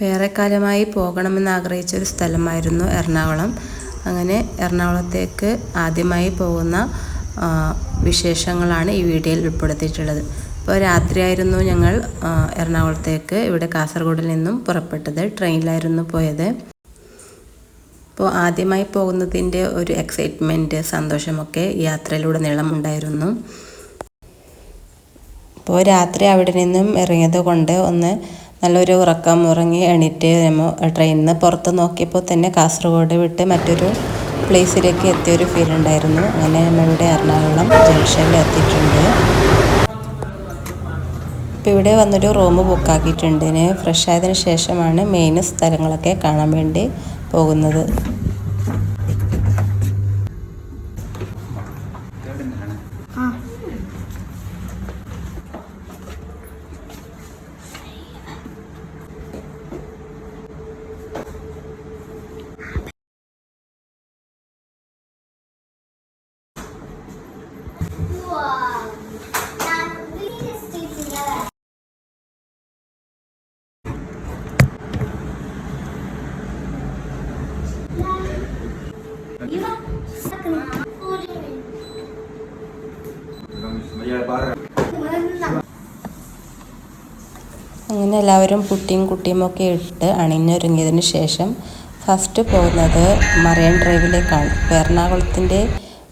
ഏറെക്കാലമായി പോകണമെന്ന് ആഗ്രഹിച്ച ഒരു സ്ഥലമായിരുന്നു എറണാകുളം. അങ്ങനെ എറണാകുളത്തേക്ക് ആദ്യമായി പോകുന്ന വിശേഷങ്ങളാണ് ഈ വീഡിയോയിൽ ഉൾപ്പെടുത്തിയിട്ടുള്ളത്. ഇപ്പോൾ രാത്രിയായിരുന്നു ഞങ്ങൾ എറണാകുളത്തേക്ക് ഇവിടെ കാസർഗോഡിൽ നിന്നും പുറപ്പെട്ടത്. ട്രെയിനിലായിരുന്നു പോയത്. അപ്പോൾ ആദ്യമായി പോകുന്നതിൻ്റെ ഒരു എക്സൈറ്റ്മെൻറ്റ്, സന്തോഷമൊക്കെ യാത്രയിലുടനീളം ഉണ്ടായിരുന്നു. അപ്പോൾ രാത്രി അവിടെ നിന്നും ഇറങ്ങിയത് കൊണ്ട് ഒന്ന് നല്ലൊരു ഉറക്കം ഉറങ്ങി എണീറ്റ് ട്രെയിനിൽ നിന്ന് പുറത്ത് നോക്കിയപ്പോൾ തന്നെ കാസർഗോഡ് വിട്ട് മറ്റൊരു പ്ലേസിലേക്ക് എത്തിയൊരു ഫീൽ ഉണ്ടായിരുന്നു. അങ്ങനെ നമ്മളിവിടെ എറണാകുളം ജംഗ്ഷനിൽ എത്തിയിട്ടുണ്ട്. ഇപ്പോൾ ഇവിടെ വന്നൊരു റൂം ബുക്കാക്കിയിട്ടുണ്ട്. ഇനി ഫ്രഷ് ആയതിനു ശേഷമാണ് മെയിൻ സ്ഥലങ്ങളൊക്കെ കാണാൻ വേണ്ടി പോകുന്നത്. അങ്ങനെ എല്ലാവരും പുട്ടിയും കുട്ടിയും ഒക്കെ ഇട്ട് അണിഞ്ഞൊരുങ്ങിയതിന് ശേഷം ഫസ്റ്റ് പോകുന്നത് മറൈൻ ഡ്രൈവിലേക്കാണ്. എറണാകുളത്തിൻ്റെ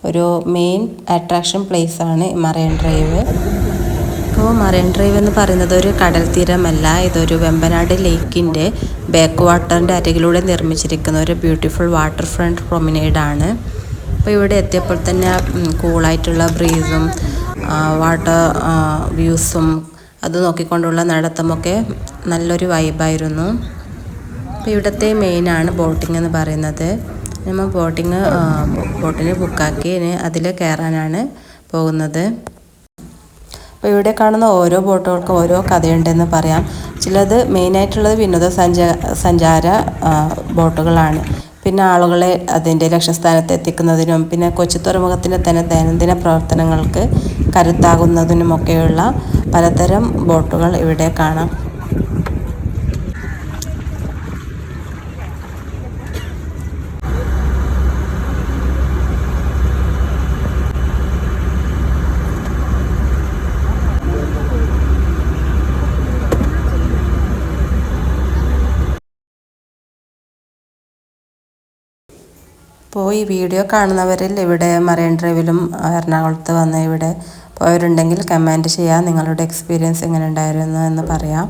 ഒരു മെയിൻ അട്രാക്ഷൻ പ്ലേസാണ് മറൈൻ ഡ്രൈവ്. അപ്പോൾ മറൈൻ ഡ്രൈവ് എന്ന് പറയുന്നത് ഒരു കടൽ തീരമല്ല, ഇതൊരു വെമ്പനാട് ലേക്കിൻ്റെ ബാക്ക് വാട്ടറിൻ്റെ അരികിലൂടെ നിർമ്മിച്ചിരിക്കുന്ന ഒരു ബ്യൂട്ടിഫുൾ വാട്ടർ ഫ്രണ്ട് പ്രൊമിനേഡാണ്. അപ്പോൾ ഇവിടെ എത്തിയപ്പോൾ തന്നെ കൂളായിട്ടുള്ള ബ്രീസും വാട്ടർ വ്യൂസും അത് നോക്കിക്കൊണ്ടുള്ള നടത്തമൊക്കെ നല്ലൊരു വൈബായിരുന്നു. അപ്പോൾ ഇവിടുത്തെ മെയിനാണ് ബോട്ടിംഗ് എന്ന് പറയുന്നത്. നമ്മൾ ബോട്ടിന് ബുക്കാക്കി അതിൽ കയറാനാണ് പോകുന്നത്. അപ്പോൾ ഇവിടെ കാണുന്ന ഓരോ ബോട്ടുകൾക്കും ഓരോ കഥയുണ്ടെന്ന് പറയാം. ചിലത് മെയിനായിട്ടുള്ളത് വിനോദസഞ്ചാര ബോട്ടുകളാണ്. പിന്നെ ആളുകളെ അതിൻ്റെ ലക്ഷ്യസ്ഥാനത്ത് എത്തിക്കുന്നതിനും പിന്നെ കൊച്ചി തുറമുഖത്തിൻ്റെ തന്നെ ദൈനംദിന പ്രവർത്തനങ്ങൾക്ക് കരുത്താകുന്നതിനുമൊക്കെയുള്ള പലതരം ബോട്ടുകൾ ഇവിടെ കാണാം. അപ്പോൾ ഈ വീഡിയോ കാണുന്നവരിൽ ഇവിടെ മറൈൻ ഡ്രൈവിലും എറണാകുളത്ത് വന്ന് ഇവിടെ പോയവരുണ്ടെങ്കിൽ കമൻറ്റ് ചെയ്യാം. നിങ്ങളുടെ എക്സ്പീരിയൻസ് എങ്ങനെ ഉണ്ടായിരുന്നു എന്ന് പറയാം.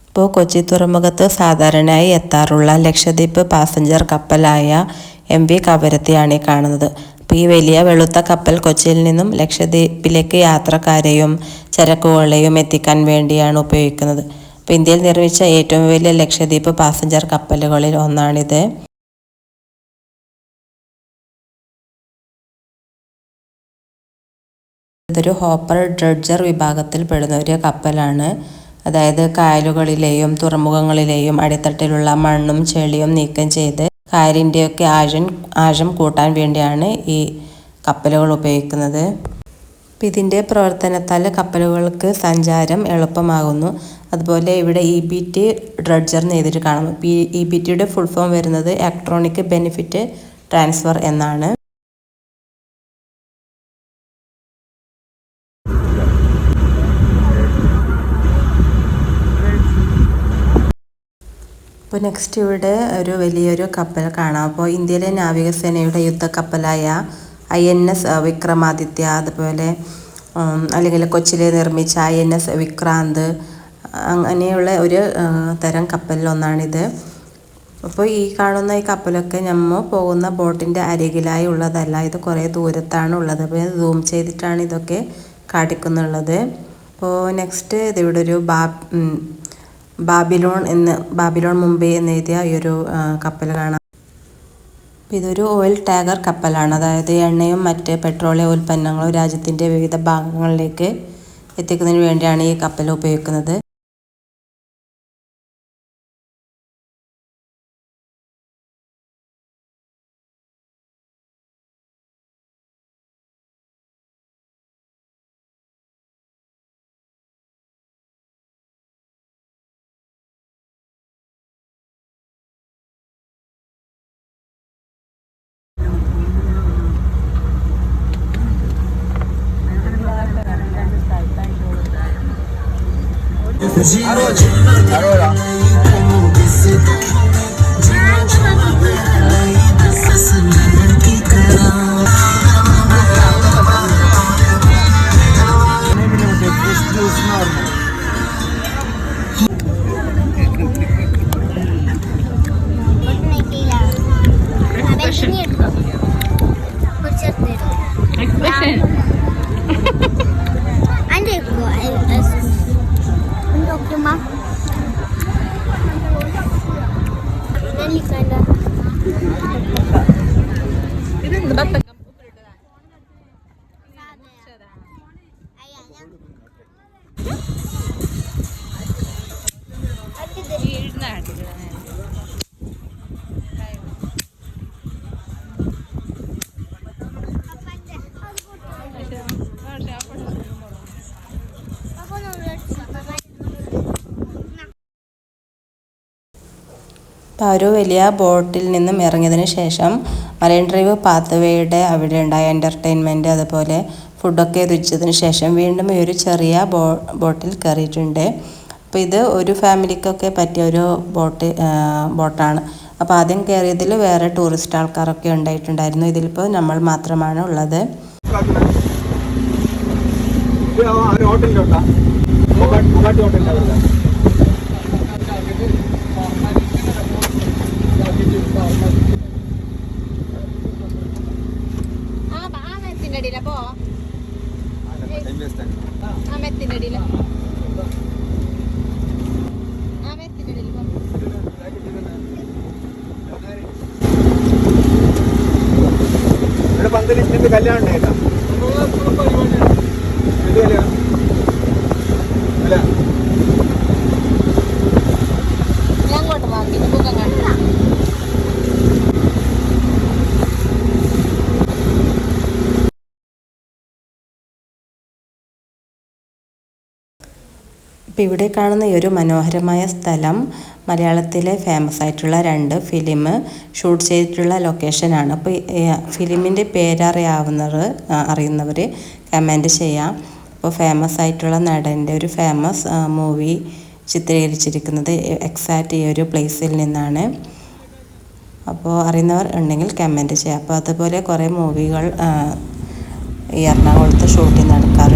ഇപ്പോൾ കൊച്ചി തുറമുഖത്ത് സാധാരണയായി എത്താറുള്ള ലക്ഷദ്വീപ് പാസഞ്ചർ കപ്പലായ MV കവരത്തിയാണ് ഈ കാണുന്നത്. അപ്പോൾ ഈ വലിയ വെളുത്ത കപ്പൽ കൊച്ചിയിൽ നിന്നും ലക്ഷദ്വീപിലേക്ക് യാത്രക്കാരെയും ചരക്കുകളെയും എത്തിക്കാൻ വേണ്ടിയാണ് ഉപയോഗിക്കുന്നത്. അപ്പോൾ ഇന്ത്യയിൽ നിർമ്മിച്ച ഏറ്റവും വലിയ ലക്ഷദ്വീപ് പാസഞ്ചർ കപ്പലുകളിൽ ഒന്നാണിത്. ഇതൊരു ഹോപ്പർ ഡ്രഡ്ജർ വിഭാഗത്തിൽ പെടുന്ന ഒരു കപ്പലാണ്. അതായത് കായലുകളിലെയും തുറമുഖങ്ങളിലെയും അടിത്തട്ടിലുള്ള മണ്ണും ചെളിയും നീക്കം ചെയ്ത് കായലിൻ്റെയൊക്കെ ആഴം കൂട്ടാൻ വേണ്ടിയാണ് ഈ കപ്പലുകൾ ഉപയോഗിക്കുന്നത്. ഇതിൻ്റെ പ്രവർത്തനത്താൽ കപ്പലുകൾക്ക് സഞ്ചാരം എളുപ്പമാകുന്നു. അതുപോലെ ഇവിടെ EBT ഡ്രഡ്ജർ എന്നെഴുതിയിട്ട് കാണാം. EBTയുടെ ഫുൾ ഫോം വരുന്നത് ഇലക്ട്രോണിക് ബെനിഫിറ്റ് ട്രാൻസ്ഫർ എന്നാണ്. അപ്പോൾ നെക്സ്റ്റ് ഇവിടെ ഒരു വലിയൊരു കപ്പൽ കാണാം. അപ്പോൾ ഇന്ത്യയിലെ നാവികസേനയുടെ യുദ്ധക്കപ്പലായ INS വിക്രമാദിത്യ, അതുപോലെ അല്ലെങ്കിൽ കൊച്ചിയിൽ നിർമ്മിച്ച INS വിക്രാന്ത്, അങ്ങനെയുള്ള ഒരു തരം കപ്പലിലൊന്നാണിത്. അപ്പോൾ ഈ കാണുന്ന ഈ കപ്പലൊക്കെ നമ്മൾ പോകുന്ന ബോട്ടിൻ്റെ അരികിലായി ഉള്ളതല്ല, ഇത് കുറേ ദൂരത്താണ് ഉള്ളത്. അപ്പോൾ സൂം ചെയ്തിട്ടാണ് ഇതൊക്കെ കാണിക്കുന്നുള്ളത്. അപ്പോൾ നെക്സ്റ്റ് ഇതിവിടെ ഒരു ബാബിലോൺ മുംബൈ എന്നെഴുതിയ ഈ ഒരു കപ്പൽ കാണാം. ഇതൊരു ഓയിൽ ടാങ്കർ കപ്പലാണ്. അതായത് എണ്ണയും മറ്റ് പെട്രോളിയം ഉൽപ്പന്നങ്ങളും രാജ്യത്തിൻ്റെ വിവിധ ഭാഗങ്ങളിലേക്ക് എത്തിക്കുന്നതിന് വേണ്ടിയാണ് ഈ കപ്പൽ ഉപയോഗിക്കുന്നത്. അപ്പോൾ ഒരു വലിയ ബോട്ടിൽ നിന്നും ഇറങ്ങിയതിന് ശേഷം മറൈൻ ഡ്രൈവ് പാത്വേയുടെ അവിടെ ഉണ്ടായ എൻ്റർടൈൻമെൻറ്റ്, അതുപോലെ ഫുഡൊക്കെ രുചിച്ചതിന് ശേഷം വീണ്ടും ഈ ഒരു ചെറിയ ബോട്ടിൽ കയറിയിട്ടുണ്ട്. അപ്പോൾ ഇത് ഒരു ഫാമിലിക്കൊക്കെ പറ്റിയ ഒരു ബോട്ടാണ്. അപ്പോൾ ആദ്യം കയറിയതിൽ വേറെ ടൂറിസ്റ്റ് ആൾക്കാരൊക്കെ ഉണ്ടായിട്ടുണ്ടായിരുന്നു. ഇതിലിപ്പോൾ നമ്മൾ മാത്രമാണ് ഉള്ളത്. കല്യാണം ഉണ്ടായിട്ടാ ഇപ്പോൾ ഇവിടെ കാണുന്ന ഈ ഒരു മനോഹരമായ സ്ഥലം മലയാളത്തിലെ ഫേമസ് ആയിട്ടുള്ള 2 ഫിലിം ഷൂട്ട് ചെയ്തിട്ടുള്ള ലൊക്കേഷനാണ്. അപ്പോൾ ഫിലിമിൻ്റെ അറിയുന്നവർ കമൻറ്റ് ചെയ്യാം. അപ്പോൾ ഫേമസ് ആയിട്ടുള്ള നടൻ്റെ ഒരു ഫേമസ് മൂവി ചിത്രീകരിച്ചിരിക്കുന്നത് എക്സാക്റ്റ് ഈ ഒരു പ്ലേസിൽ നിന്നാണ്. അപ്പോൾ അറിയുന്നവർ ഉണ്ടെങ്കിൽ കമൻറ്റ് ചെയ്യാം. അപ്പോൾ അതുപോലെ കുറേ മൂവികൾ ഈ എറണാകുളത്ത് ഷൂട്ടിംഗ് നടക്കാറുണ്ട്.